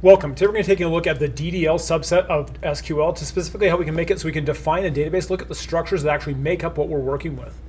Welcome. Today we're going to take a look at the DDL subset of SQL to specifically how we can make it so we can define a database, look at the structures that actually make up what we're working with.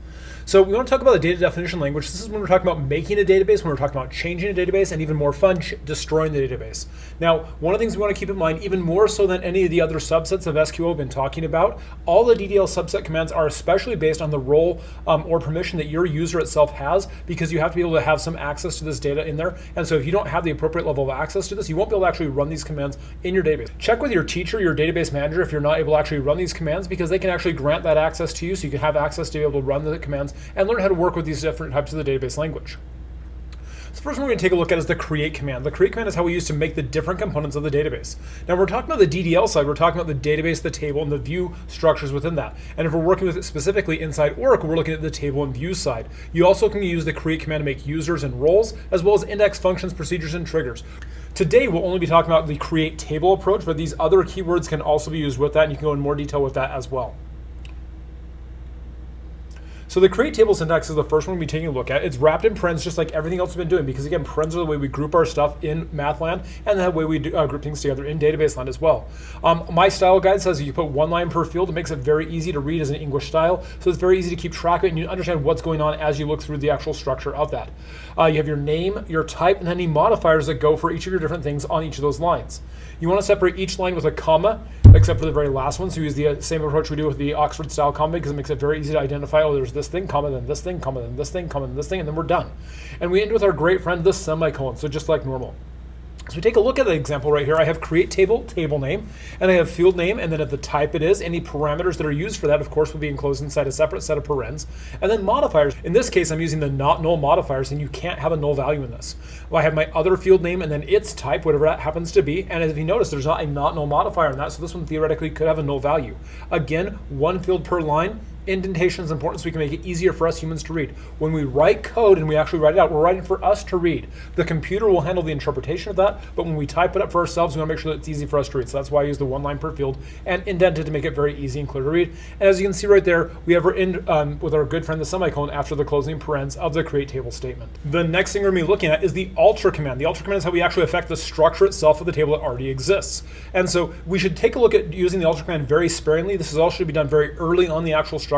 So we want to talk about the data definition language. This is when we're talking about making a database, when we're talking about changing a database, and even more fun, destroying the database. Now, one of the things we want to keep in mind, even more so than any of the other subsets of SQL we've been talking about, all the DDL subset commands are especially based on the role or permission that your user itself has, because you have to be able to have some access to this data in there. And so if you don't have the appropriate level of access to this, you won't be able to actually run these commands in your database. Check with your teacher, your database manager, if you're not able to actually run these commands, because they can actually grant that access to you, so you can have access to be able to run the commands and learn how to work with these different types of the database language. So the first one we're going to take a look at is the create command. The create command is how we use to make the different components of the database. Now, we're talking about the DDL side. We're talking about the database, the table, and the view structures within that. And if we're working with it specifically inside Oracle, we're looking at the table and view side. You also can use the create command to make users and roles, as well as index functions, procedures, and triggers. Today, we'll only be talking about the create table approach, but these other keywords can also be used with that, and you can go in more detail with that as well. So the create table syntax is the first one we'll be taking a look at. It's wrapped in parens just like everything else we've been doing, because again, parens are the way we group our stuff in Mathland, and the way we group things together in database land as well. My style guide says you put one line per field. It makes it very easy to read as an English style, so it's very easy to keep track of it, and you understand what's going on as you look through the actual structure of that. You have your name, your type, and any modifiers that go for each of your different things on each of those lines. You want to separate each line with a comma, except for the very last one. So use the same approach we do with the Oxford style comma, because it makes it very easy to identify, oh, there's this thing, comma, then this thing, comma, then this thing, comma, then this thing, and then we're done. And we end with our great friend, the semicolon, so just like normal. So we take a look at the example right here. I have create table, table name, and I have field name, and then at the type it is, any parameters that are used for that, of course, will be enclosed inside a separate set of parens. And then modifiers. In this case, I'm using the not null modifiers, and you can't have a null value in this. Well, I have my other field name, and then its type, whatever that happens to be. And if you notice, there's not a not null modifier in that, so this one theoretically could have a null value. Again, one field per line. Indentation is important so we can make it easier for us humans to read. When we write code and we actually write it out, we're writing for us to read. The computer will handle the interpretation of that, but when we type it up for ourselves, we want to make sure that it's easy for us to read. So that's why I use the one line per field and indented to make it very easy and clear to read. And as you can see right there, we have our end with our good friend the semicolon after the closing parens of the create table statement. The next thing we're going to be looking at is the alter command. The alter command is how we actually affect the structure itself of the table that already exists. And so we should take a look at using the alter command very sparingly. This is all should be done very early on the actual structure,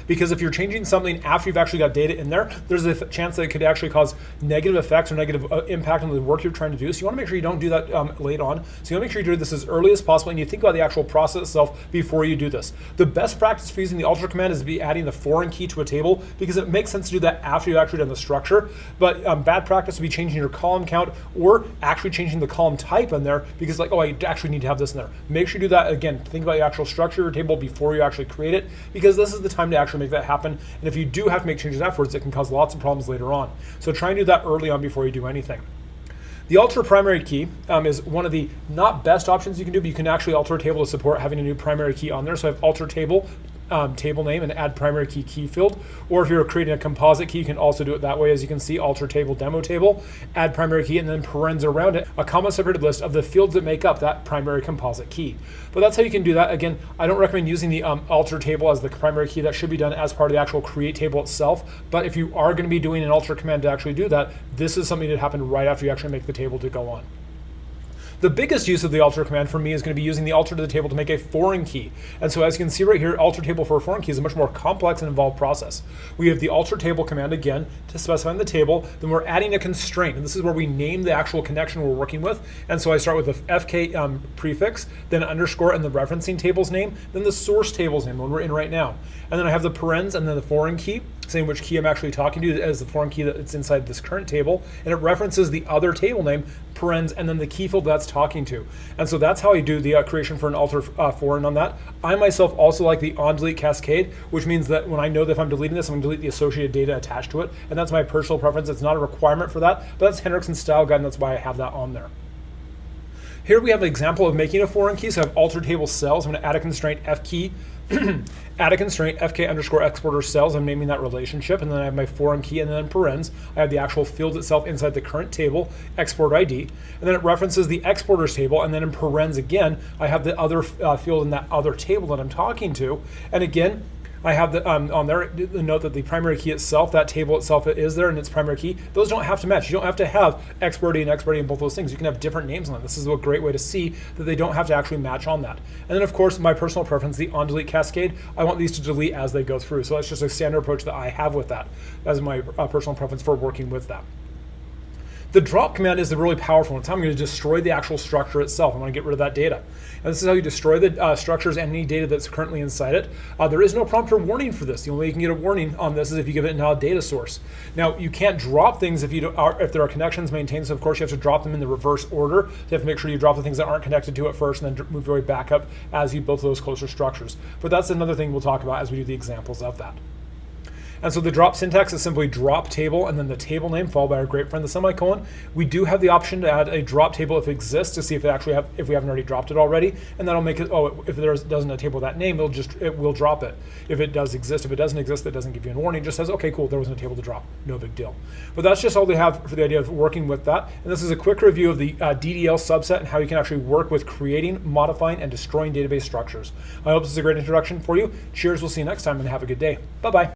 because if you're changing something after you've actually got data in there, there's a chance that it could actually cause negative effects or negative impact on the work you're trying to do. So you want to make sure you don't do that late on. So you want to make sure you do this as early as possible, and you think about the actual process itself before you do this. The best practice for using the alter command is to be adding the foreign key to a table, because it makes sense to do that after you've actually done the structure. But bad practice would be changing your column count or actually changing the column type in there, because like, oh, I actually need to have this in there. Make sure you do that. Again, think about the actual structure of your table before you actually create it, because this is the time to actually make that happen. And if you do have to make changes afterwards, it can cause lots of problems later on. So try and do that early on before you do anything. The alter primary key is one of the not best options you can do, but you can actually alter a table to support having a new primary key on there. So I have alter table, table name, and add primary key field. Or if you're creating a composite key, you can also do it that way. As you can see, alter table, demo table, add primary key, and then parens around it, a comma separated list of the fields that make up that primary composite key. But that's how you can do that. Again, I don't recommend using the alter table as the primary key. That should be done as part of the actual create table itself. But if you are going to be doing an alter command to actually do that, this is something that happened right after you actually make the table to go on. The biggest use of the alter command for me is going to be using the alter to the table to make a foreign key. And so as you can see right here, alter table for a foreign key is a much more complex and involved process. We have the alter table command again to specify the table, then we're adding a constraint, and this is where we name the actual connection we're working with. And so I start with the FK prefix, then underscore and the referencing table's name, then the source table's name, one we're in right now. And then I have the parens and then the foreign key, saying which key I'm actually talking to as the foreign key that's inside this current table, and it references the other table name, parens, and then the key field that's talking to. And so that's how I do the creation for an alter foreign on that. I myself also like the on delete cascade, which means that when I know that if I'm deleting this, I'm going to delete the associated data attached to it, and that's my personal preference. It's not a requirement for that, but that's Hendrickson's style guide, and that's why I have that on there. Here we have an example of making a foreign key. So I have alter table cells. I'm going to add a constraint F key, add a constraint FK underscore exporter cells. I'm naming that relationship. And then I have my foreign key, and then parens, I have the actual field itself inside the current table, export ID. And then it references the exporters table. And then in parens again, I have the other field in that other table that I'm talking to. And again, I have on there the note that the primary key itself, that table itself is there and its primary key. Those don't have to match. You don't have to have expert and expert and both those things. You can have different names on them. This is a great way to see that they don't have to actually match on that. And then of course, my personal preference, the on delete cascade, I want these to delete as they go through. So that's just a standard approach that I have with that as my personal preference for working with that. The drop command is the really powerful one. It's how I'm going to destroy the actual structure itself. I'm going to get rid of that data. And this is how you destroy the structures and any data that's currently inside it. There is no prompt or warning for this. The only way you can get a warning on this is if you give it now a data source. Now, you can't drop things if if there are connections maintained. So of course you have to drop them in the reverse order. So you have to make sure you drop the things that aren't connected to it first and then move your way back up as you build those closer structures. But that's another thing we'll talk about as we do the examples of that. And so the drop syntax is simply drop table and then the table name followed by our great friend the semicolon. We do have the option to add a drop table if it exists to see if if we haven't already dropped it already, and that'll make it, if there doesn't a table with that name, it will drop it. If it does exist, if it doesn't exist, it doesn't give you a warning. It just says, okay, cool, there wasn't a table to drop, no big deal. But that's just all they have for the idea of working with that. And this is a quick review of the DDL subset and how you can actually work with creating, modifying, and destroying database structures. I hope this is a great introduction for you. Cheers, we'll see you next time and have a good day. Bye-bye.